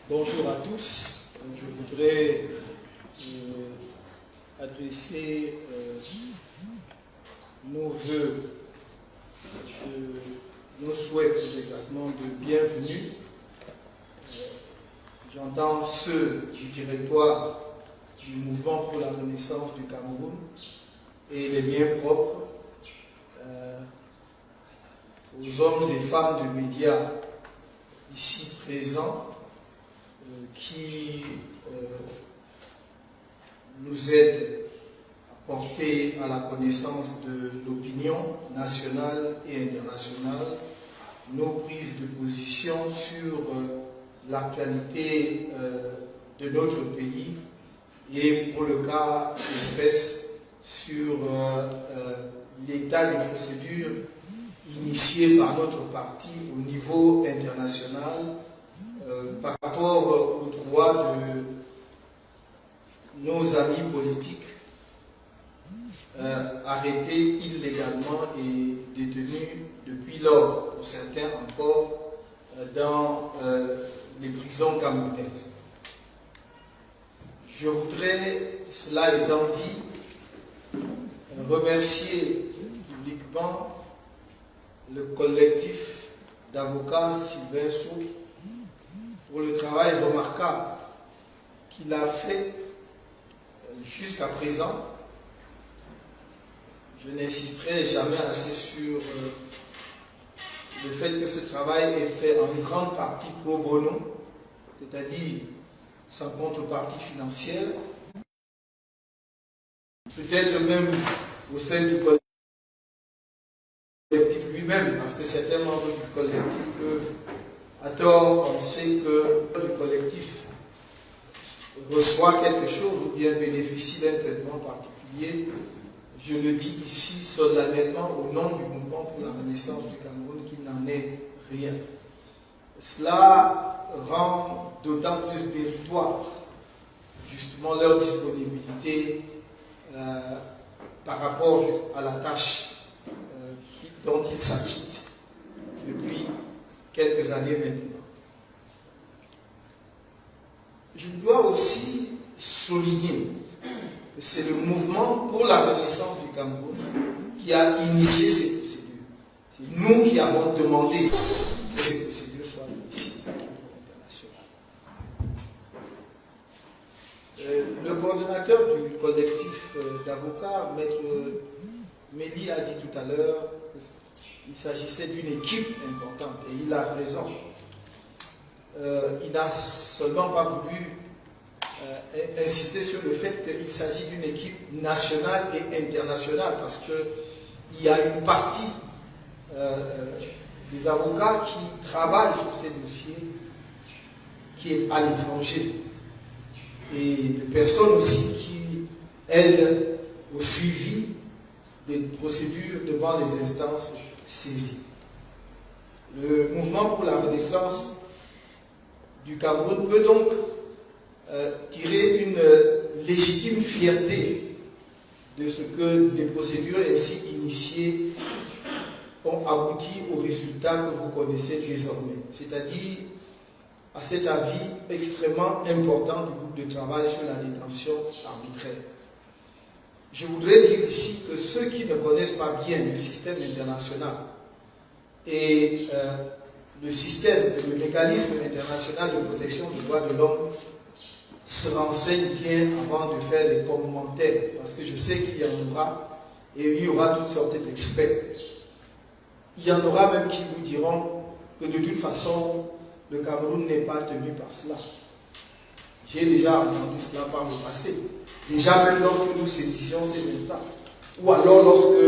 Bonjour à tous. Je voudrais adresser nos voeux, nos souhaits plus exactement de bienvenue. J'entends ceux du directoire du mouvement pour la renaissance du Cameroun et les miens propres aux hommes et femmes de médias ici présents qui nous aident à porter à la connaissance de l'opinion nationale et internationale nos prises de position sur l'actualité de notre pays et pour le cas d'espèce sur l'état des procédures initiées par notre parti au niveau international par rapport aux droits de nos amis politiques arrêtés illégalement et détenus depuis lors, pour certains encore, dans les prisons camerounaises. Je voudrais, cela étant dit, remercier publiquement le collectif d'avocats Sylvain Souk pour le travail remarquable qu'il a fait jusqu'à présent. Je n'insisterai jamais assez sur le fait que ce travail est fait en grande partie pro bono, c'est-à-dire sans contrepartie financière, peut-être même au sein du collectif lui-même, parce que certains membres du collectif peuvent à tort penser que le collectif reçoit quelque chose ou bien bénéficie d'un traitement particulier. Je le dis ici solennellement au nom du mouvement pour la renaissance du Cameroun qu'il n'en est rien. Cela rend d'autant plus méritoire justement leur disponibilité par rapport à la tâche dont ils s'acquittent depuis quelques années maintenant. Je dois aussi souligner que c'est le mouvement pour la renaissance du Cameroun qui a initié ces procédures. C'est nous qui avons demandé que ces procédures soient initiées au niveau international. Le coordonnateur du collectif d'avocats, Maître Méli, a dit tout à l'heure qu'il s'agissait d'une équipe importante et il a raison. Il n'a seulement pas voulu insister sur le fait qu'il s'agit d'une équipe nationale et internationale parce qu'il y a une partie des avocats qui travaillent sur ces dossiers qui est à l'étranger et de personnes aussi qui aident au suivi des procédures devant les instances saisies. Le mouvement pour la renaissance du Cameroun peut donc tirer une légitime fierté de ce que les procédures ainsi initiées ont abouti aux résultats que vous connaissez désormais, c'est-à-dire à cet avis extrêmement important du groupe de travail sur la détention arbitraire. Je voudrais dire ici que ceux qui ne connaissent pas bien le système international et le système, le mécanisme international de protection des droits de l'homme se renseignent bien avant de faire des commentaires, parce que je sais qu'il y en aura, et il y aura toutes sortes d'experts. Il y en aura même qui vous diront que de toute façon, le Cameroun n'est pas tenu par cela. J'ai déjà entendu cela par le passé. Déjà même lorsque nous saisissions ces instances, ou alors lorsque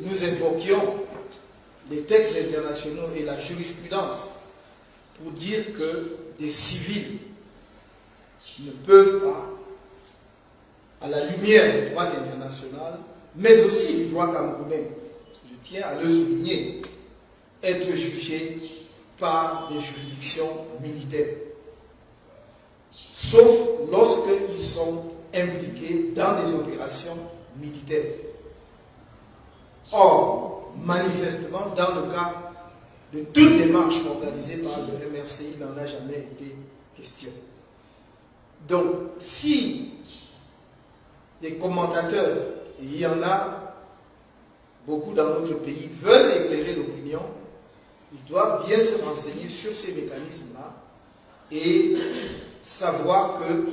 nous invoquions les textes internationaux et la jurisprudence pour dire que des civils ne peuvent pas, à la lumière du droit international, mais aussi du droit camerounais, je tiens à le souligner, être jugés par des juridictions militaires, sauf lorsqu'ils sont impliqués dans des opérations militaires. Or, manifestement, dans le cas de toute démarche organisée par le MRC, il n'en a jamais été question. Donc, si les commentateurs, et il y en a beaucoup dans notre pays, veulent éclairer l'opinion, ils doivent bien se renseigner sur ces mécanismes-là et savoir que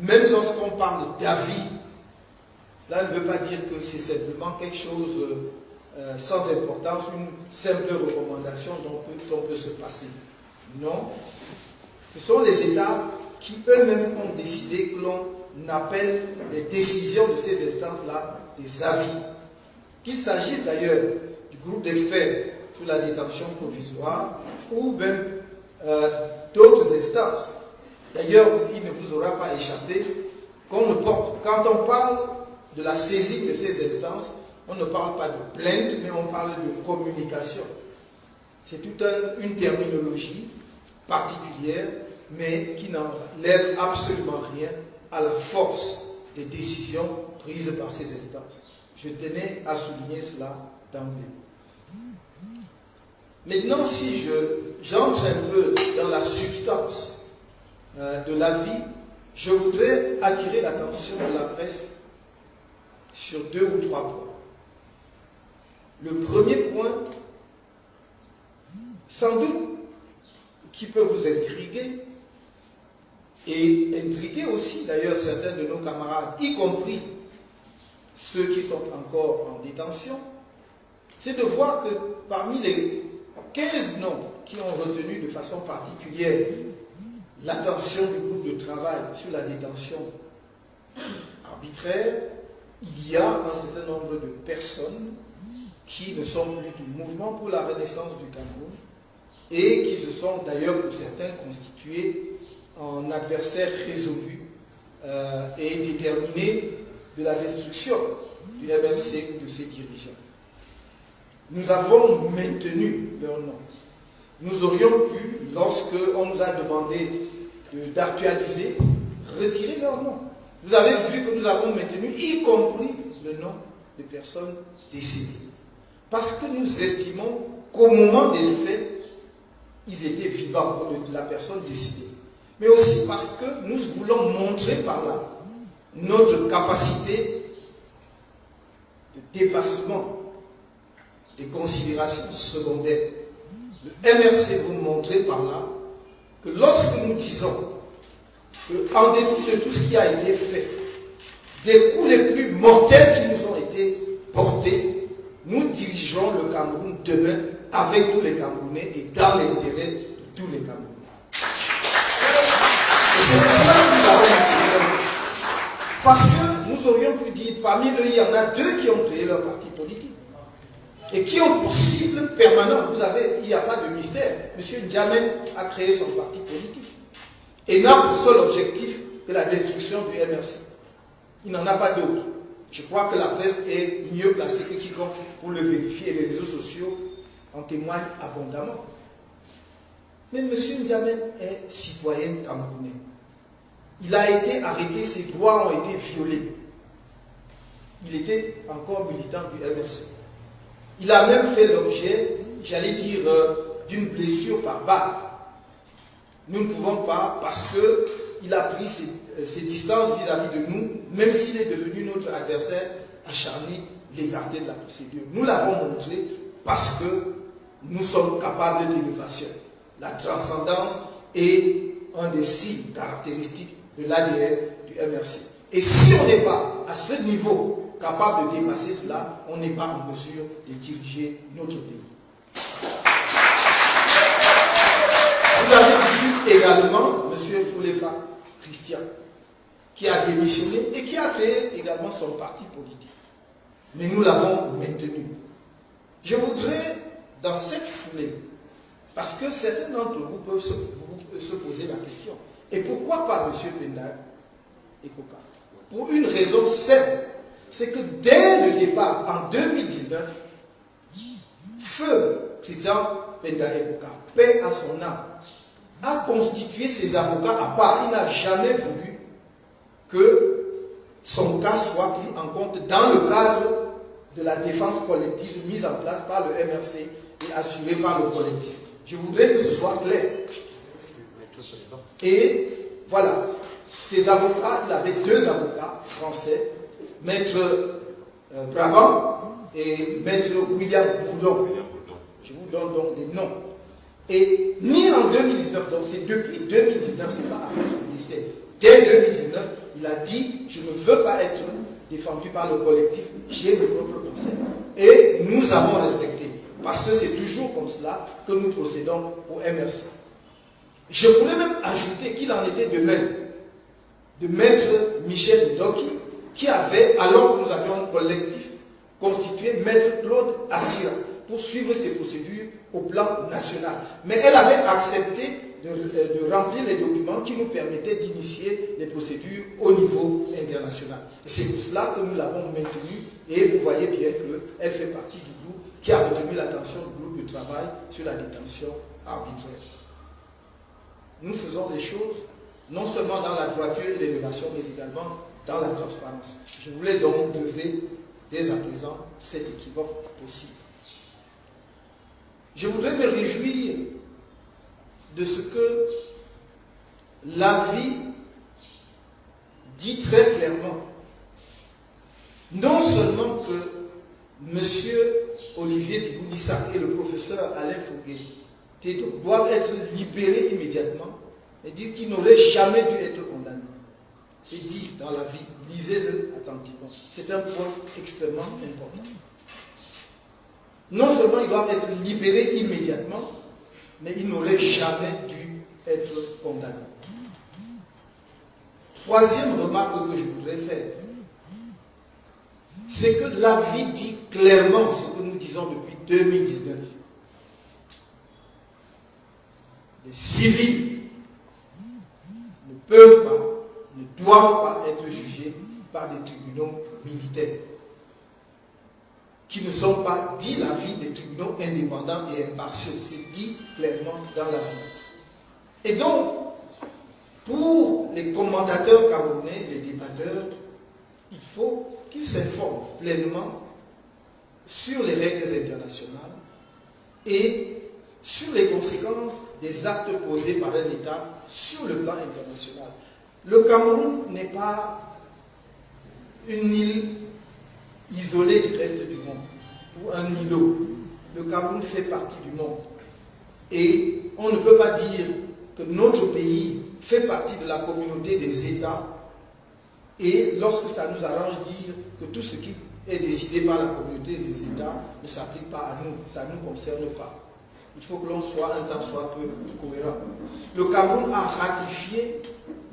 même lorsqu'on parle d'avis, cela ne veut pas dire que c'est simplement quelque chose sans importance, une simple recommandation dont on peut se passer. Non, ce sont les États qui eux-mêmes ont décidé que l'on appelle les décisions de ces instances-là des avis. Qu'il s'agisse d'ailleurs du groupe d'experts sur la détention provisoire ou même d'autres instances. D'ailleurs, il ne vous aura pas échappé qu'on ne porte, quand on parle de la saisie de ces instances, on ne parle pas de plainte, mais on parle de communication. C'est toute une terminologie particulière, mais qui n'enlève absolument rien à la force des décisions prises par ces instances. Je tenais à souligner cela d'emblée. Maintenant, si j'entre un peu dans la substance de l'avis, je voudrais attirer l'attention de la presse sur 2 ou 3 points. Le premier point, sans doute, qui peut vous intriguer, et intriguer aussi d'ailleurs certains de nos camarades, y compris ceux qui sont encore en détention, c'est de voir que parmi les 15 noms qui ont retenu de façon particulière l'attention du groupe de travail sur la détention arbitraire, il y a un certain nombre de personnes qui ne sont plus du mouvement pour la renaissance du Cameroun et qui se sont d'ailleurs pour certains constitués en adversaires résolus et déterminés de la destruction du MRC ou de ses dirigeants. Nous avons maintenu leur nom. Nous aurions pu, lorsqu'on nous a demandé d'actualiser, retirer leur nom. Vous avez vu que nous avons maintenu, y compris le nom de personnes décédées. Parce que nous estimons qu'au moment des faits, ils étaient vivants, de la personne décédée. Mais aussi parce que nous voulons montrer par là notre capacité de dépassement des considérations secondaires. Le MRC vous montrer par là que lorsque nous disons qu'en dépit de tout ce qui a été fait, des coups les plus mortels qui nous ont été portés, nous dirigerons le Cameroun demain avec tous les Camerounais et dans l'intérêt de tous les Camerounais. Et c'est pour cela que nous avons attiré. Parce que nous aurions pu dire, parmi eux, il y en a 2 qui ont créé leur parti politique et qui ont pour cible permanente. Vous savez, il n'y a pas de mystère. M. N'Djamène a créé son parti politique et n'a pour seul objectif que la destruction du MRC. Il n'en a pas d'autre. Je crois que la presse est mieux placée que quiconque pour le vérifier et les réseaux sociaux en témoignent abondamment. Mais M. N'Djamène est citoyen camerounais. Il a été arrêté, ses droits ont été violés. Il était encore militant du MRC. Il a même fait l'objet, j'allais dire, d'une blessure par balle. Nous ne pouvons pas, parce qu'il a pris ses distances vis-à-vis de nous, même s'il est devenu notre adversaire acharné, l'écarter de la procédure. Nous l'avons montré parce que nous sommes capables d'innovation. La transcendance est un des signes caractéristiques de l'ADN du MRC. Et si on n'est pas à ce niveau capable de dépasser cela, on n'est pas en mesure de diriger notre pays. Vous avez vu également M. Foulefa Christian, qui a démissionné et qui a créé également son parti politique. Mais nous l'avons maintenu. Je voudrais, dans cette foulée, parce que certains d'entre vous peuvent se poser la question, et pourquoi pas M. Penda Ekoka? Pour une raison simple, c'est que dès le départ, en 2019, feu Christian Penda Ekoka, paix à son âme, a constitué ses avocats à part. Il n'a jamais voulu que son cas soit pris en compte dans le cadre de la défense collective mise en place par le MRC et assuré par le collectif. Je voudrais que ce soit clair. Et voilà, ces avocats, il avait 2 avocats français, maître Brabant et maître William Bourdon. Je vous donne donc des noms. Et ni en 2019, donc c'est depuis 2019, c'est pas après son décès, dès 2019, il a dit, je ne veux pas être défendu par le collectif, j'ai mes propres conseils. Et nous avons respecté, parce que c'est toujours comme cela que nous procédons au MRC. Je pourrais même ajouter qu'il en était de même de maître Michel Ndoki, qui avait, alors que nous avions un collectif constitué, maître Claude Assira, pour suivre ces procédures au plan national. Mais elle avait accepté de remplir les documents qui nous permettaient d'initier les procédures au niveau international. Et c'est pour cela que nous l'avons maintenue, et vous voyez bien qu'elle fait partie du groupe qui a retenu l'attention du groupe de travail sur la détention arbitraire. Nous faisons les choses non seulement dans la droiture et l'élévation, mais également dans la transparence. Je voulais donc lever dès à présent cet équivoque possible. Je voudrais me réjouir de ce que l'avis dit très clairement. Non seulement que M. Olivier Bibounissa et le professeur Alain Fouguet doivent être libérés immédiatement, mais disent qu'ils n'auraient jamais dû être condamnés. C'est dit dans la vie, lisez-le attentivement. C'est un point extrêmement important. Non seulement ils doivent être libérés immédiatement, mais ils n'auraient jamais dû être condamnés. Troisième remarque que je voudrais faire, c'est que la vie dit clairement ce que nous disons depuis 2019. Les civils ne peuvent pas, ne doivent pas être jugés par des tribunaux militaires qui ne sont pas, dit l'avis, des tribunaux indépendants et impartiaux. C'est dit clairement dans la vie. Et donc, pour les commentateurs camerounais, les débatteurs, il faut qu'ils s'informent pleinement sur les règles internationales et sur les conséquences des actes posés par un État sur le plan international. Le Cameroun n'est pas une île isolée du reste du monde, ou un îlot. Le Cameroun fait partie du monde. Et on ne peut pas dire que notre pays fait partie de la communauté des États et lorsque ça nous arrange dire que tout ce qui est décidé par la communauté des États ne s'applique pas à nous, ça ne nous concerne pas. Il faut que l'on soit un tant soit peu cohérent. Le Cameroun a ratifié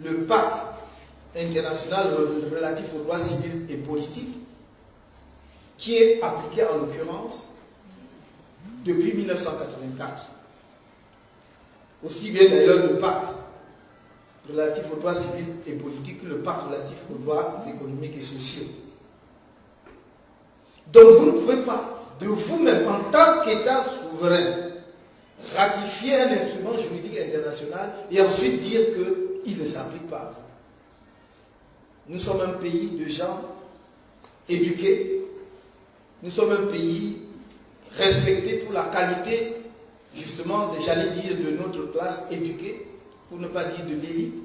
le pacte international relatif aux droits civils et politiques qui est appliqué en l'occurrence depuis 1984. Aussi bien d'ailleurs le pacte relatif aux droits civils et politiques que le pacte relatif aux droits économiques et sociaux. Donc vous ne pouvez pas, de vous-même, en tant qu'État souverain, ratifier un instrument juridique international et ensuite dire qu'il ne s'applique pas à vous. Nous sommes un pays de gens éduqués, nous sommes un pays respecté pour la qualité, justement, j'allais dire, de notre classe éduquée, pour ne pas dire de l'élite,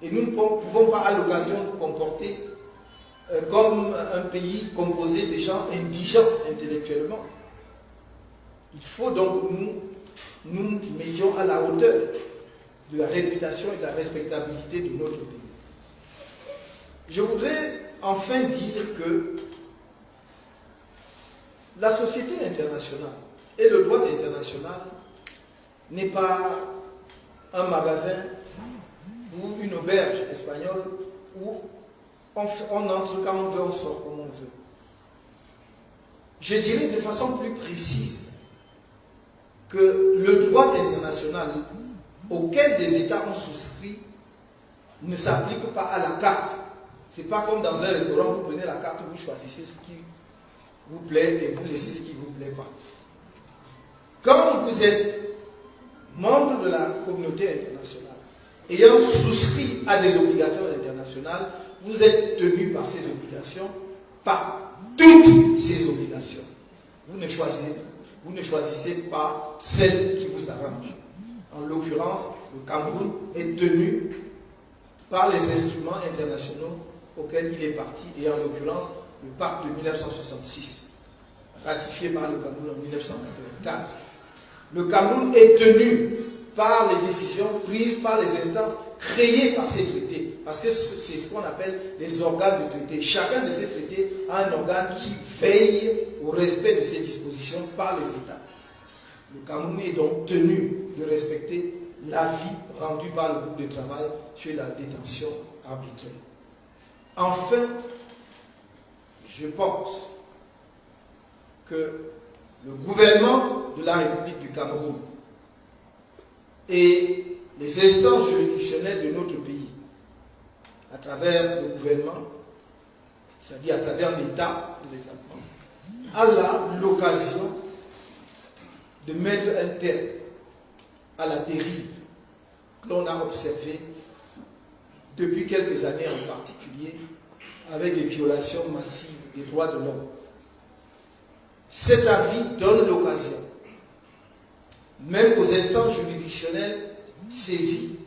et nous ne pouvons pas à l'occasion nous comporter comme un pays composé de gens indigents intellectuellement. Il faut donc nous mettions à la hauteur de la réputation et de la respectabilité de notre pays. Je voudrais enfin dire que la société internationale et le droit international n'est pas un magasin ou une auberge espagnole où on entre quand on veut, on sort comme on veut. Je dirais de façon plus précise que le droit international auquel des États ont souscrit ne s'applique pas à la carte. Ce n'est pas comme dans un restaurant, vous prenez la carte, vous choisissez ce qui vous plaît et vous laissez ce qui ne vous plaît pas. Quand vous êtes membre de la communauté internationale, ayant souscrit à des obligations internationales, vous êtes tenu par ces obligations, par toutes ces obligations. Vous ne choisissez pas. vous ne choisissez pas celle qui vous arrange. En l'occurrence, le Cameroun est tenu par les instruments internationaux auxquels il est parti, et en l'occurrence, le pacte de 1966, ratifié par le Cameroun en 1984. Le Cameroun est tenu par les décisions prises par les instances créées par ces traités, parce que c'est ce qu'on appelle les organes de traité. Chacun de ces traités a un organe qui veille au respect de ces dispositions par les États. Le Cameroun est donc tenu de respecter l'avis rendu par le groupe de travail sur la détention arbitraire. Enfin, je pense que le gouvernement de la République du Cameroun et les instances juridictionnelles de notre pays, à travers le gouvernement, c'est-à-dire à travers l'État, a là l'occasion de mettre un terme à la dérive que l'on a observée depuis quelques années en particulier, avec des violations massives des droits de l'homme. Cet avis donne l'occasion, même aux instances juridictionnelles saisies,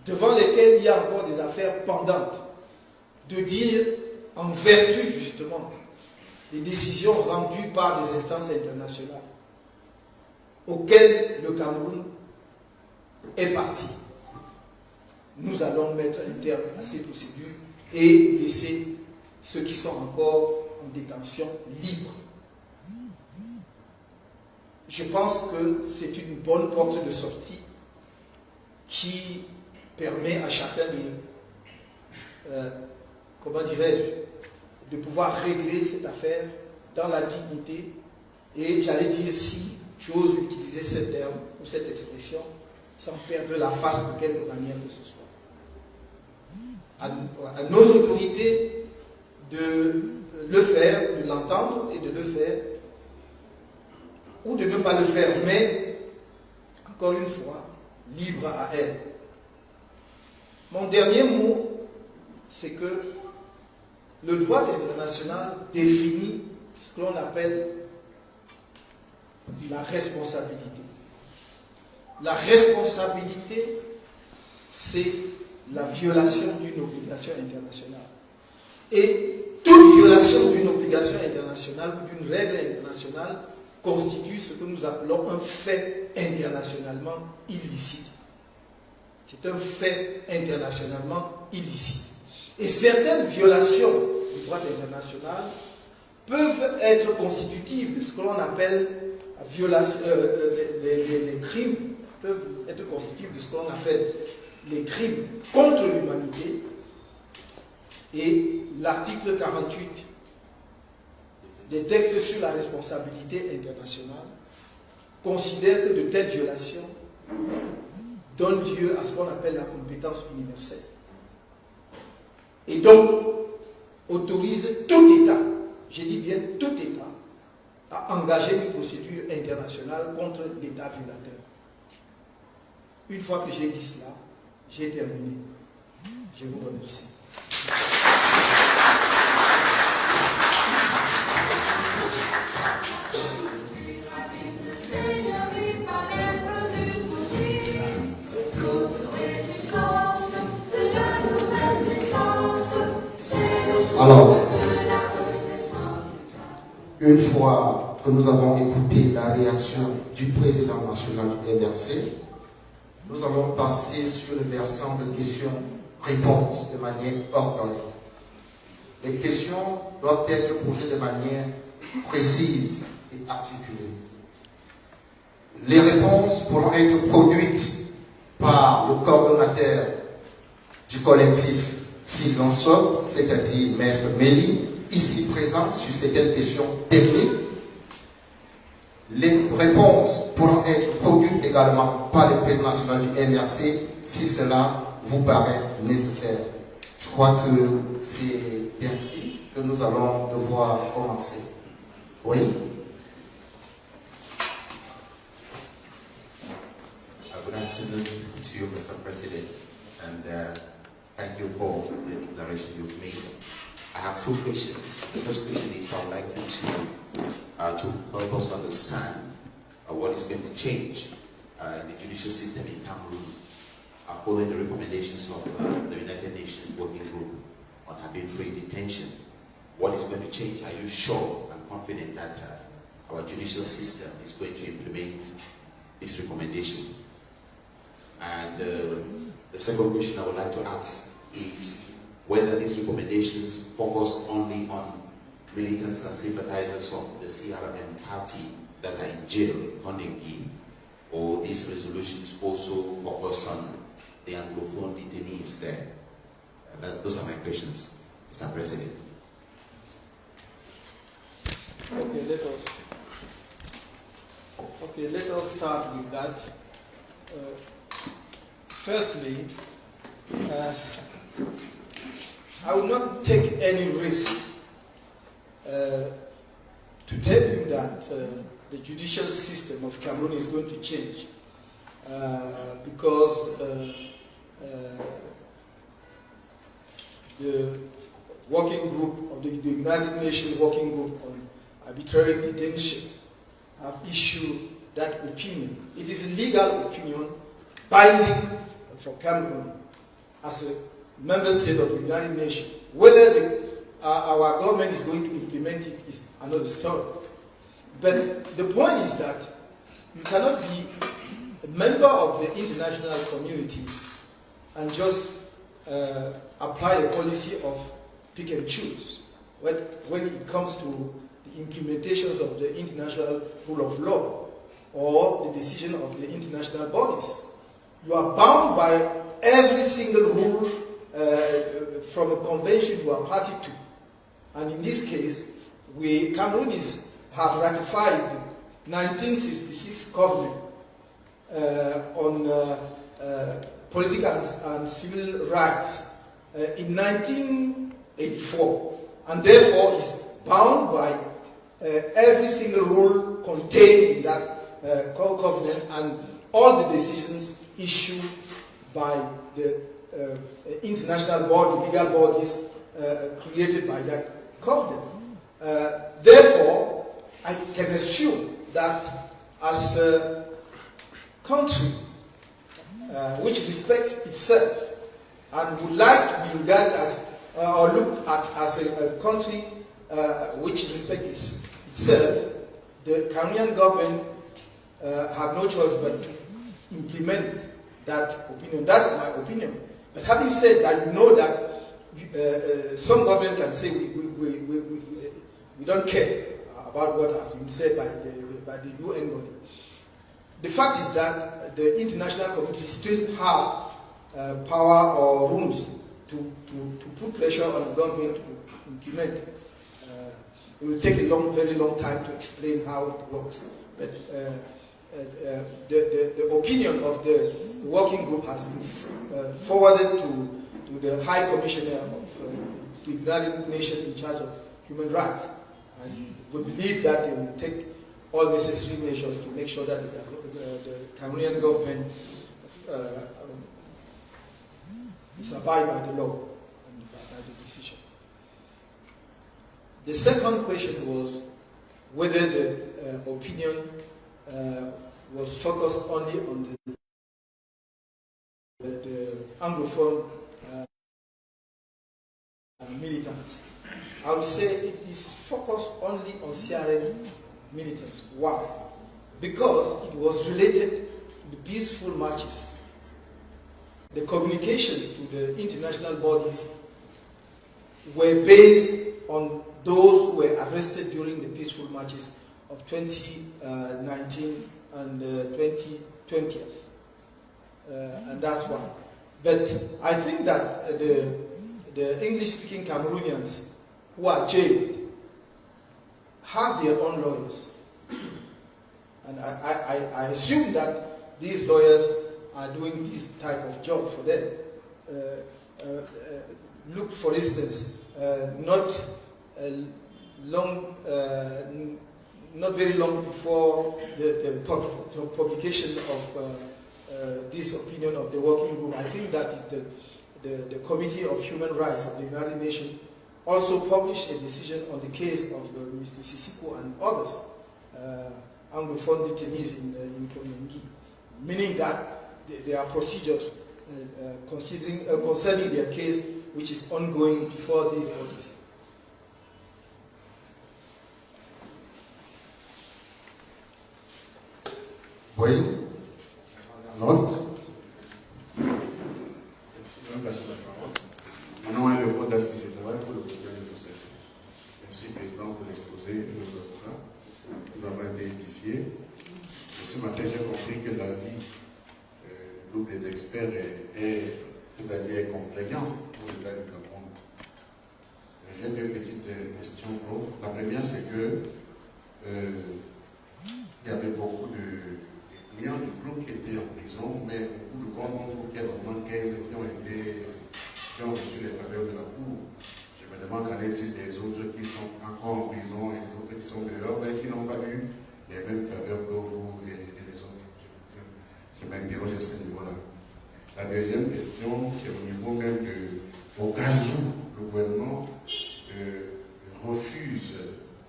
devant lesquelles il y a encore des affaires pendantes, de dire, en vertu justement des décisions rendues par des instances internationales, auxquelles le Cameroun est parti, nous allons mettre un terme à ces procédures et laisser ceux qui sont encore en détention libres. Je pense que c'est une bonne porte de sortie qui permet à chacun de pouvoir régler cette affaire dans la dignité et, j'allais dire, si j'ose utiliser ce terme ou cette expression, sans perdre la face de quelque manière que ce soit. À nos autorités de le faire, de l'entendre et de le faire, ou de ne pas le faire, mais, encore une fois, libre à elle. Mon dernier mot, c'est que le droit international définit ce que l'on appelle la responsabilité. La responsabilité, c'est la violation d'une obligation internationale. Et toute violation d'une obligation internationale ou d'une règle internationale constitue ce que nous appelons un fait internationalement illicite. C'est un fait internationalement illicite. Et certaines violations du droit international peuvent être constitutives de ce que l'on appelle les crimes, peuvent être constitutifs de ce qu'on appelle les crimes contre l'humanité. Et l'article 48 des textes sur la responsabilité internationale considère que de telles violations donnent lieu à ce qu'on appelle la compétence universelle. Et donc, autorise tout État, je dis bien tout État, à engager une procédure internationale contre l'État violateur. Une fois que j'ai dit cela, j'ai terminé. Je vous remercie. Alors, une fois que nous avons écouté la réaction du président national du MRC, nous allons passer sur le versant de questions-réponses de manière ordonnée. Les questions doivent être posées de manière précise et articulée. Les réponses pourront être produites par le coordonnateur du collectif Sylvain Sob, c'est-à-dire Maître Méli, ici présent sur certaines questions techniques. Les réponses pourront être produites également par le président national du MRC si cela vous paraît nécessaire. Je crois que c'est ainsi que nous allons devoir commencer. Oui. Good afternoon to you, Mr. President, and thank you for the declaration you've made. I have two questions. The first question is I would like you to help us understand what is going to change in the judicial system in Cameroon, following the recommendations of the United Nations Working Group on arbitrary detention. What is going to change? Are you sure and confident that our judicial system is going to implement this recommendation? And the second question I would like to ask is whether these recommendations focus only on militants and sympathizers of the CRM party that are in jail in Kondengi, or these resolutions also focus on the Anglophone detainees there. Those are my questions, Mr. President. Okay, let us start with that. Firstly, I will not take any risk to tell you that the judicial system of Cameroon is going to change because the working group of the United Nations Working Group on Arbitrary Detention have issued that opinion. It is a legal opinion binding for Cameroon as a member state of the United Nations. Whether our government is going to implement it is another story. But the point is that you cannot be a member of the international community and just apply a policy of pick and choose when it comes to the implementations of the international rule of law or the decision of the international bodies. You are bound by every single rule from a convention you are party to. And in this case, Cameroon have ratified the 1966 Covenant on political and civil rights in 1984, and therefore is bound by every single rule contained in that covenant and all the decisions issued by the international body, legal bodies created by that covenant. Therefore, I can assume that as a country which respects itself and would like to be regarded as or looked at as a country which respects itself, the Cameroonian government have no choice but to implement that opinion. That's my opinion. But having said that, you know that some government can say we don't care about what has been said by the UN body. The fact is that the international community still have power or rooms to put pressure on the government to implement it. It will take a very long time to explain how it works. But the opinion of the working group has been forwarded to the High Commissioner of the United Nations in charge of human rights. And we believe that they will take all necessary measures to make sure that the Cameroonian government is abide by the law and by the decision. The second question was whether the opinion was focused only on the Anglophone militants. I would say it is focused only on CRM militants. Why? Because it was related to the peaceful marches. The communications to the international bodies were based on those who were arrested during the peaceful marches of 2019 and 2020. And that's why. But I think that the English-speaking Cameroonians who are jailed have their own lawyers. And I assume that these lawyers are doing this type of job for them. Look, for instance, not very long before the publication of this opinion of the working group, I think that is the Committee of Human Rights of the United Nations also published a decision on the case of Mr. Sissoko and others. Anglophone detainees in Konyengi, meaning that there are procedures concerning their case which is ongoing before these bodies. Oui. Note. Mon nom est Léopold Dasti, je travaille pour le gouvernement de Bruxelles. Merci, Président, pour l'exposé et nos avocats. Nous avons été édifiés. Ce matin, j'ai compris que l'avis du groupe des experts est contraignant pour l'État du Cameroun. J'ai deux petites questions. La première, c'est que il y avait beaucoup de clients du groupe qui étaient en prison, mais au bout du compte, on trouve qu'il y a seulement 15 qui ont reçu les faveurs de la Cour. Je me demande qu'en est-il des autres qui sont encore en prison et d'autres qui sont dehors, mais qui n'ont pas eu les mêmes faveurs que vous et les autres. Je m'interroge à ce niveau-là. La deuxième question, c'est au niveau même au cas où le gouvernement refuse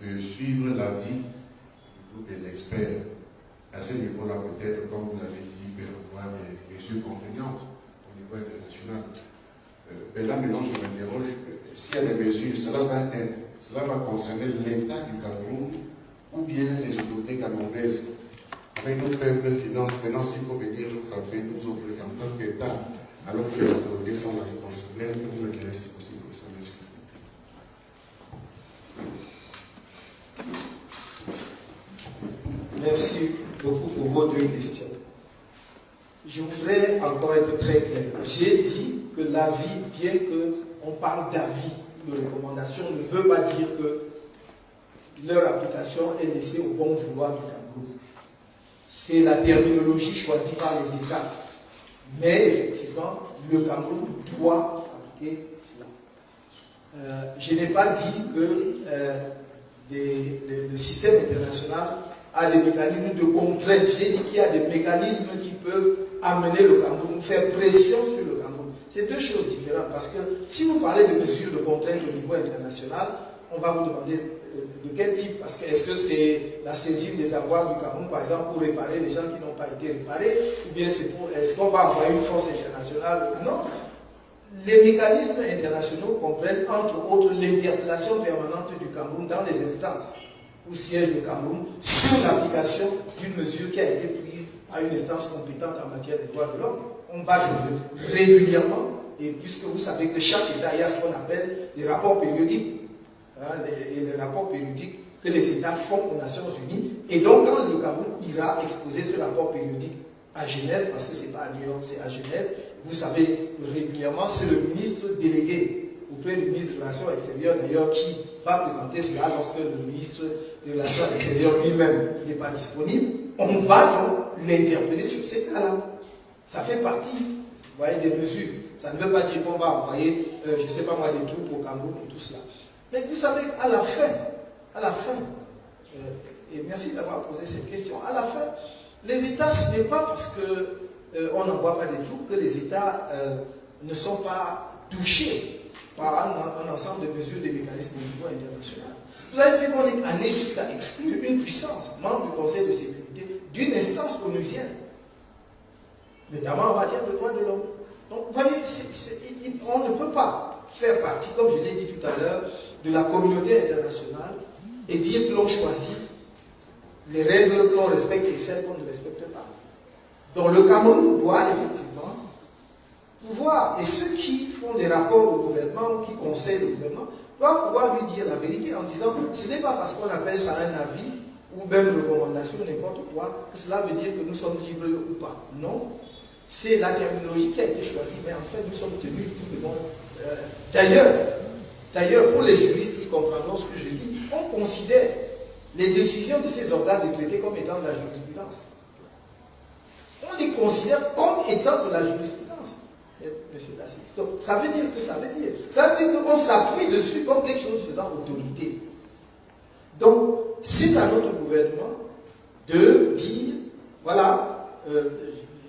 de suivre l'avis du groupe des experts. À ce niveau-là, peut-être, comme vous l'avez dit, il peut y avoir des mesures contraignantes au niveau international. Mais là, maintenant, je m'interroge, s'il y a des mesures, cela va concerner l'État du Cameroun ou bien les autorités camerounaises. Avec nos faibles finances, maintenant, s'il faut venir nous frapper, nous autres, en tant qu'État, alors que les autorités sont là, je considère que vous me direz si possible, ça m'excuse. Merci beaucoup pour vos deux questions. Je voudrais encore être très clair. J'ai dit que l'avis, bien qu'on parle d'avis, de recommandation, ne veut pas dire que leur application est laissée au bon vouloir du Cameroun. C'est la terminologie choisie par les États. Mais effectivement, le Cameroun doit appliquer cela. Je n'ai pas dit que le système international a des mécanismes de contrainte. J'ai dit qu'il y a des mécanismes qui peuvent amener le Cameroun, faire pression sur le Cameroun. C'est deux choses différentes. Parce que si vous parlez de mesures de contrainte au niveau international, on va vous demander de quel type. Parce que est-ce que c'est la saisine des avoirs du Cameroun, par exemple, pour réparer les gens qui n'ont pas été réparés, ou bien est-ce qu'on va envoyer une force internationale? Non. Les mécanismes internationaux comprennent entre autres l'interpellation permanente du Cameroun dans les instances où siège le Cameroun sur l'application d'une mesure qui a été prise à une instance compétente en matière des droits de l'homme. On va régulièrement, et puisque vous savez que chaque État, il y a ce qu'on appelle des rapports périodiques, les rapports périodiques que les États font aux Nations Unies, et donc quand le Cameroun ira exposer ce rapport périodique à Genève, parce que ce n'est pas à New York, c'est à Genève, vous savez que régulièrement, c'est le ministre délégué auprès du ministre des Relations extérieures, d'ailleurs, qui va présenter cela lorsque le ministre des Relations extérieures lui-même n'est pas disponible. On va donc l'interpeller sur ces cas-là. Ça fait partie, vous voyez, des mesures. Ça ne veut pas dire qu'on va envoyer, je ne sais pas moi, des troupes au Cameroun et tout cela. Mais vous savez, à la fin, et merci d'avoir posé cette question, à la fin, les États, ce n'est pas parce qu'on n'envoie pas des troupes que les États ne sont pas touchés par un ensemble de mesures des mécanismes au niveau international. Vous avez vu qu'on est allé jusqu'à exclure une puissance, membre du Conseil de sécurité, d'une instance onusienne, notamment en matière de droits de l'homme. Donc, vous voyez, on ne peut pas faire partie, comme je l'ai dit tout à l'heure, de la communauté internationale et dire que l'on choisit les règles que l'on respecte et celles qu'on ne respecte pas. Donc le Cameroun doit effectivement pouvoir, et ceux qui font des rapports au gouvernement, qui conseillent le gouvernement, doivent pouvoir lui dire la vérité en disant ce n'est pas parce qu'on appelle ça un avis ou même recommandation, n'importe quoi, que cela veut dire que nous sommes libres ou pas. Non, c'est la terminologie qui a été choisie, mais en fait nous sommes tenus tout le monde. D'ailleurs, pour les juristes qui comprendront ce que je dis, on considère les décisions de ces organes de traité comme étant de la jurisprudence. On les considère comme étant de la jurisprudence, monsieur Dassis. Donc, ça veut dire que ça veut dire. Ça veut dire qu'on s'appuie dessus comme quelque chose faisant autorité. Donc, c'est à notre gouvernement de dire, voilà,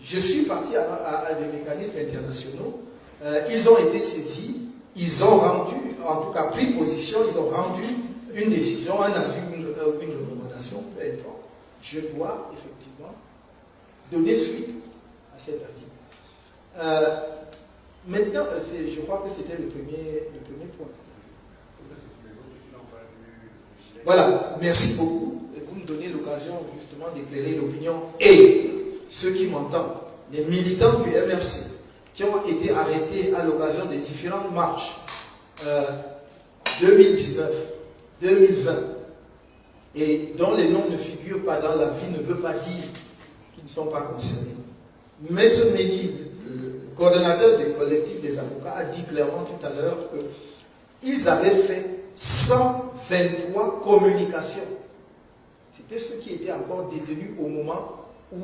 je suis parti à des mécanismes internationaux, ils ont été saisis, ils ont rendu, en tout cas pris position, ils ont rendu une décision, un avis, une recommandation, peu importe. je dois effectivement donner suite à cet avis. Maintenant, je crois que c'était le premier point. Voilà, merci beaucoup. Vous me donnez l'occasion justement d'éclairer l'opinion et ceux qui m'entendent, les militants du MRC qui ont été arrêtés à l'occasion des différentes marches 2019, 2020 et dont les noms ne figurent pas dans l'avis ne veut pas dire qu'ils ne sont pas concernés. Maître Méni, le coordonnateur des collectifs des avocats, a dit clairement tout à l'heure qu'ils avaient fait 123 communications. C'était ceux qui étaient encore détenus au moment où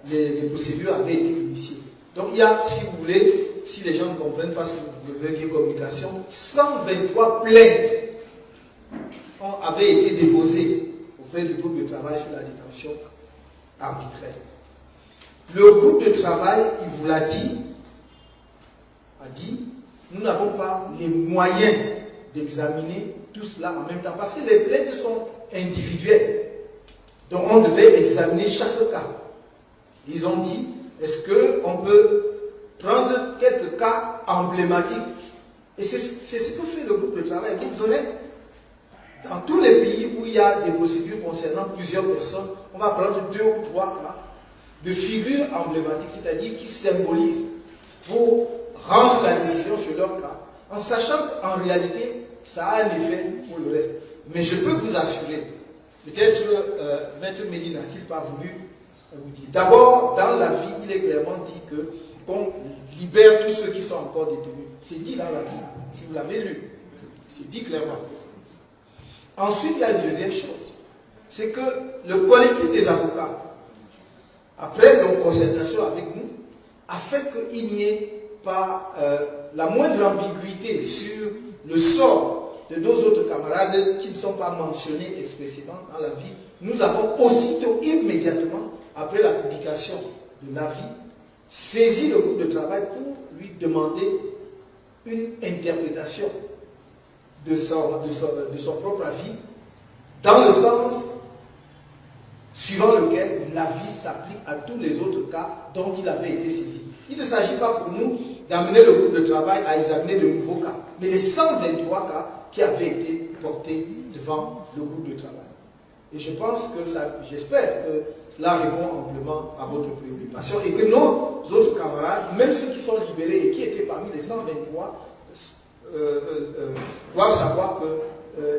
les procédures avaient été initiées. Donc il y a, si vous voulez, si les gens ne comprennent pas ce que vous voulez dire communication, 123 plaintes avaient été déposées auprès du groupe de travail sur la détention arbitraire. Le groupe de travail, il vous l'a dit, a dit, nous n'avons pas les moyens d'examiner tout cela en même temps, parce que les plaintes sont individuelles. Donc on devait examiner chaque cas. Ils ont dit, est-ce qu'on peut prendre quelques cas emblématiques? Et c'est ce que fait le groupe de travail. Vous verrez, dans tous les pays où il y a des procédures concernant plusieurs personnes, on va prendre 2 ou 3 cas de figures emblématiques, c'est-à-dire qui symbolisent pour rendre la décision sur leur cas, en sachant qu'en réalité, ça a un effet pour le reste. Mais je peux vous assurer, peut-être Maître Méli n'a-t-il pas voulu vous dire. D'abord, dans la vie, il est clairement dit qu'on libère tous ceux qui sont encore détenus. C'est dit dans la vie, si vous l'avez lu. C'est dit clairement. Ensuite, il y a une deuxième chose. C'est que le collectif des avocats, après donc concertation avec nous, a fait qu'il n'y ait pas la moindre ambiguïté sur le sort de nos autres camarades qui ne sont pas mentionnés expressément dans l'avis. Nous avons aussitôt, immédiatement, après la publication de l'avis, saisi le groupe de travail pour lui demander une interprétation de son propre avis, dans le sens suivant lequel l'avis s'applique à tous les autres cas dont il avait été saisi. Il ne s'agit pas pour nous d'amener le groupe de travail à examiner de nouveaux cas, mais les 123 cas qui avaient été portés devant le groupe de travail. Et je pense que ça, j'espère que cela répond amplement à votre préoccupation et que nos autres camarades, même ceux qui sont libérés et qui étaient parmi les 123, doivent savoir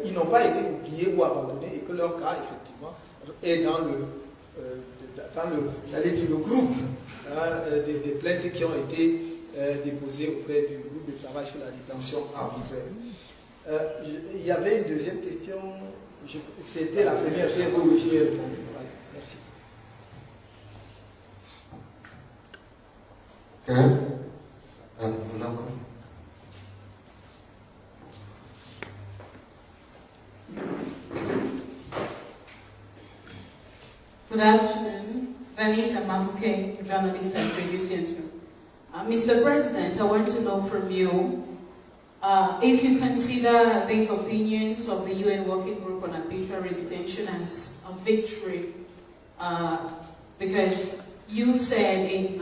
qu'ils n'ont pas été oubliés ou abandonnés et que leur cas, effectivement, est dans le groupe des plaintes qui ont été déposées auprès du groupe de travail sur la détention arbitraire. Il y avait une deuxième question. C'était la première, j'ai répondu. Voilà, merci. Good afternoon. Vanessa Mafuke, journalist at Radio Central. Mr. President, I want to know from you if you consider these opinions of the UN Working Group on Arbitrary Detention as a victory, because you said in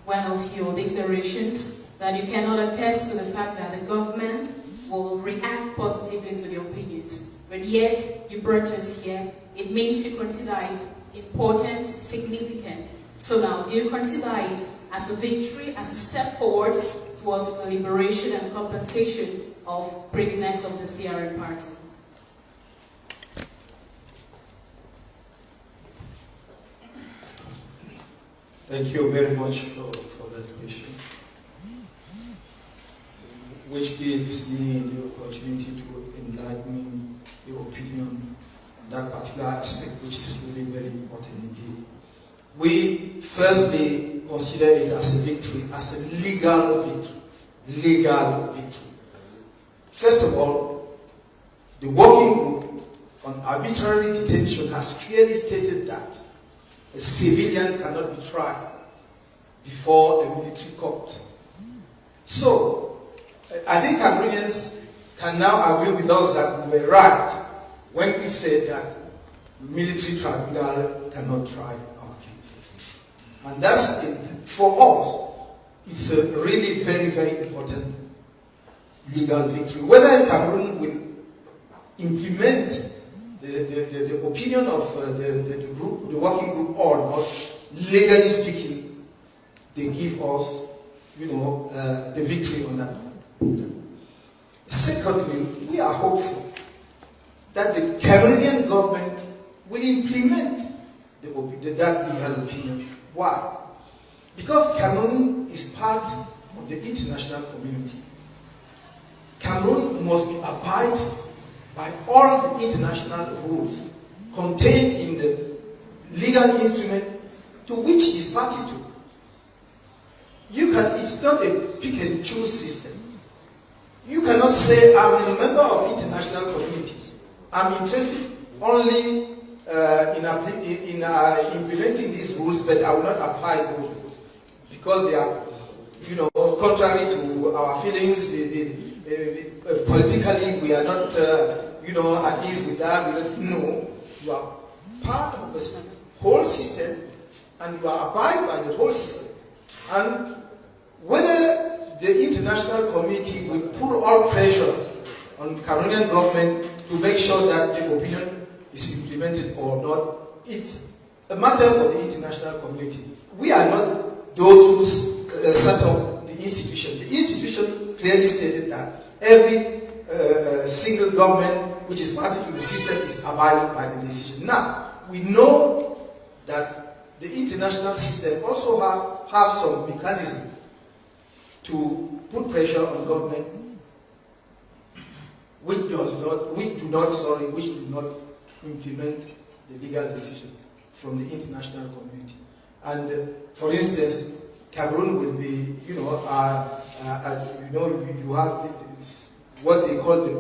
one of your declarations that you cannot attest to the fact that the government will react positively to the opinions, but yet you brought us here. It means you consider it important, significant. So now, do you consider it as a victory, as a step forward towards the liberation and compensation of prisoners of the CRA party? Thank you very much for that question, which gives me the opportunity to enlighten the opinion on that particular aspect, which is really very important indeed. We firstly consider it as a victory, as a legal victory. Legal victory. First of all, the working group on arbitrary detention has clearly stated that a civilian cannot be tried before a military court. So, I think Cameroonians can now agree with us that we were right when we said that military tribunal cannot try our cases. And that's it. For us, it's a really very, very important legal victory. Whether Cameroon will implement the opinion of the group, the working group, or not, legally speaking, they give us, the victory on that one. Secondly, we are hopeful that the Cameroonian government will implement that legal opinion. Why? Because Cameroon is part of the international community. Cameroon must abide by all the international rules contained in the legal instrument to which it is party to. It's not a pick and choose system. You cannot say, I'm a member of international communities. I'm interested only in implementing these rules, but I will not apply those rules because they are, contrary to our feelings. Politically, we are not, at ease with that. No, you are part of the whole system, and you are abide by the whole system. And whether the international community will put all pressure on the Cameroonian government to make sure that the opinion is implemented or not, it's a matter for the international community. We are not those who set up the institution. The institution clearly stated that every single government which is party to the system is abiding by the decision. Now, we know that the international system also have some mechanism to put pressure on government which do not implement the legal decision from the international community. And for instance, Cameroon will be, you have what they call the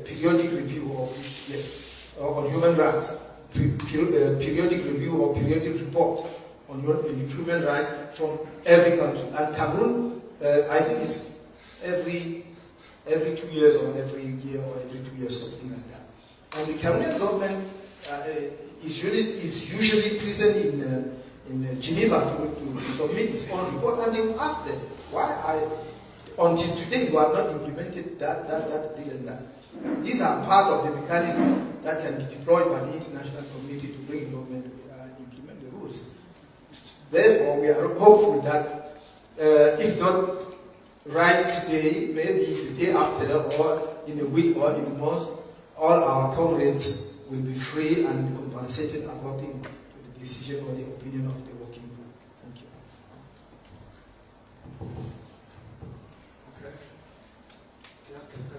periodic review on human rights, periodic review or periodic report on human rights from every country. And Cameroon, I think it's every 2 years or every year or every 2 years, something like that. And the Cameroonian government is usually present in Geneva to submit its own report, and they will ask them why until today you have not implemented that, and that. These are part of the mechanism that can be deployed by the international community to bring government to implement the rules. Therefore, we are hopeful that if not right today, maybe the day after, or in a week or in a month, all our comrades will be free and compensated according to the decision or the opinion of the working group. Thank you.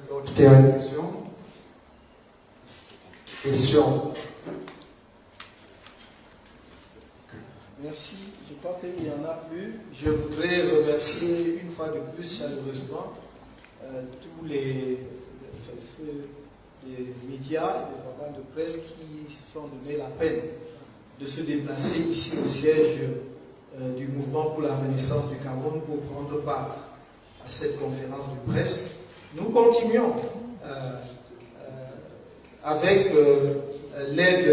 D'autres questions? Questions? Merci. Je crois qu'il y en a eu. Je voudrais remercier une fois de plus chaleureusement tous les médias, les organes de presse qui se sont donné la peine de se déplacer ici au siège du mouvement pour la renaissance du Cameroun pour prendre part à cette conférence de presse. Nous continuons avec l'aide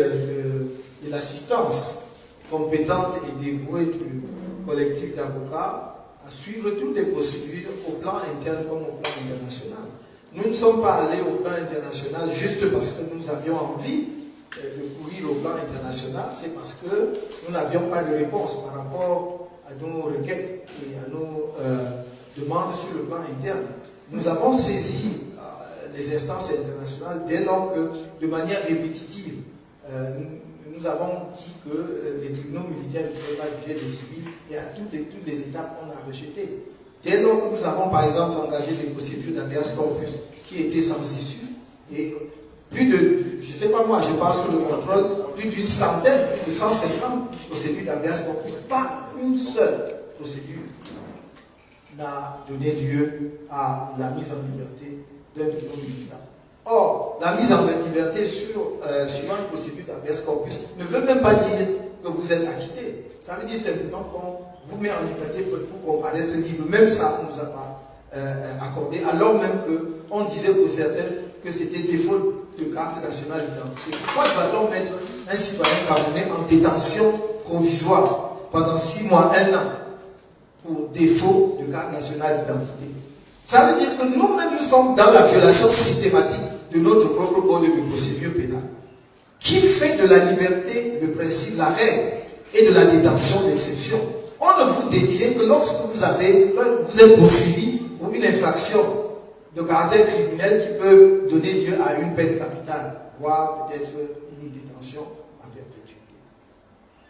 et l'assistance compétente et dévouée du collectif d'avocats à suivre toutes les procédures au plan interne comme au plan international. Nous ne sommes pas allés au plan international juste parce que nous avions envie de courir au plan international, c'est parce que nous n'avions pas de réponse par rapport à nos requêtes et à nos demandes sur le plan interne. Nous avons saisi les instances internationales dès lors que, de manière répétitive, nous avons dit que les tribunaux militaires ne pouvaient pas juger les civils et à toutes les étapes on a rejeté. Dès lors que nous avons par exemple engagé des procédures d'habeas corpus qui étaient sans issue, et plus de, je ne sais pas moi, je passe sur le contrôle, plus d'une centaine, plus de 150 procédures d'habeas corpus, pas une seule procédure n'a donné lieu à la mise en liberté d'un tribunal militaire. Or, la mise en liberté sur une procédure d'habeas corpus ne veut même pas dire que vous êtes acquitté. Ça veut dire simplement qu'on vous met en liberté pour comparaître libre. Même ça, on ne nous a pas accordé, alors même qu'on disait aux certains que c'était défaut de carte nationale d'identité. Pourquoi doit-on mettre un citoyen camerounais en détention provisoire pendant 6 mois, 1 an, pour défaut de carte nationale d'identité? Ça veut dire que nous-mêmes, nous sommes dans la violation systématique de notre propre code de procédure pénale, qui fait de la liberté le principe, la règle, et de la détention d'exception. On ne vous détient que lorsque vous êtes poursuivi pour une infraction de caractère criminel qui peut donner lieu à une peine capitale, voire peut-être une détention à perpétuité.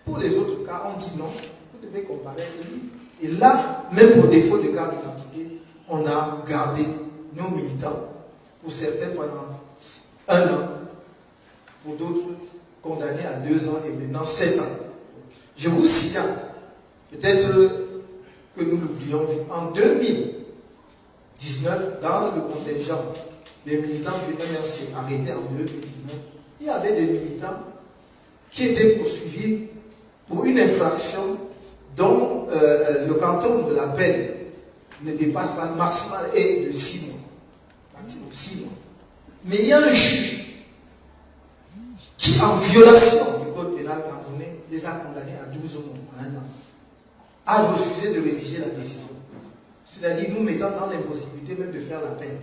Pour les autres cas, on dit non, vous devez comparaître libre. Et là, même pour défaut de carte d'identité, on a gardé nos militants, pour certains pendant 1 an, pour d'autres condamnés à 2 ans et maintenant 7 ans. Je vous signale, peut-être que nous l'oublions, en 2019, dans le contingent des militants du MRC arrêtés en 2019, il y avait des militants qui étaient poursuivis pour une infraction dont le quantum de la peine ne dépasse pas, maximal est de 6 mois. Maximum 6 mois. Mais il y a un juge qui, en violation du code pénal camerounais, les a condamnés à 12 mois, à 1 an, a refusé de rédiger la décision. C'est-à-dire nous mettant dans l'impossibilité même de faire la peine.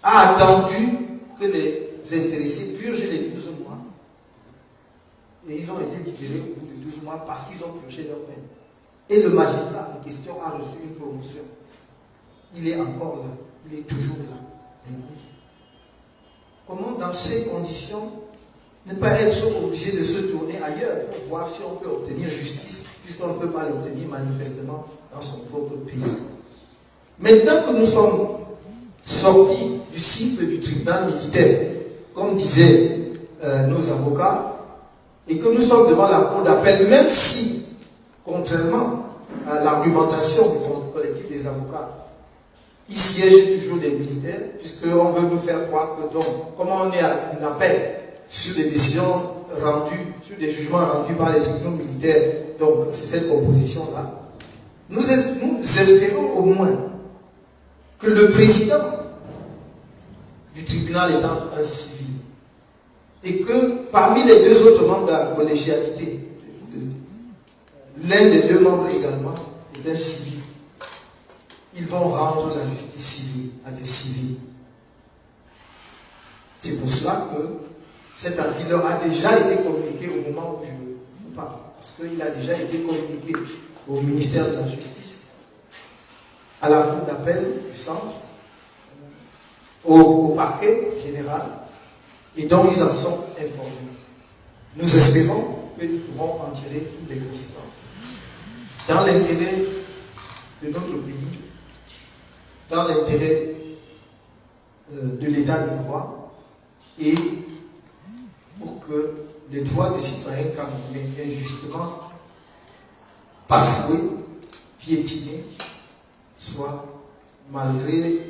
A attendu que les intéressés purgent les 12 mois. Et ils ont été libérés au bout de 12 mois parce qu'ils ont purgé leur peine. Et le magistrat en question a reçu une promotion. Il est encore là. Il est toujours là. Comment, dans ces conditions, ne pas être obligé de se tourner ailleurs pour voir si on peut obtenir justice, puisqu'on ne peut pas l'obtenir manifestement dans son propre pays. Maintenant que nous sommes sortis du cycle du tribunal militaire, comme disaient nos avocats, et que nous sommes devant la cour d'appel, même si, contrairement à l'argumentation du collectif des avocats, il siège toujours des militaires, puisqu'on veut nous faire croire que, donc, comme on est à un appel sur des décisions rendues, sur des jugements rendus par les tribunaux militaires, donc c'est cette composition-là, nous espérons au moins que le président du tribunal étant un civil, et que parmi les 2 autres membres de la collégialité, l'un des 2 membres également est un civil, ils vont rendre la justice civile à des civils. C'est pour cela que cet avis leur a déjà été communiqué au moment où je vous parle, parce qu'il a déjà été communiqué au ministère de la Justice, à la cour d'appel du centre, au parquet général, et dont ils en sont informés. Nous espérons que nous pourrons en tirer toutes les conséquences. Dans l'intérêt de notre pays, dans l'intérêt de l'état de droit, et pour que les droits des citoyens camerounais injustement bafoués, piétinés, soient, malgré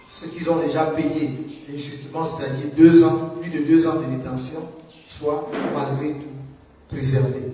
ce qu'ils ont déjà payé injustement, c'est-à-dire 2 ans, plus de 2 ans de détention, soient malgré tout préservés.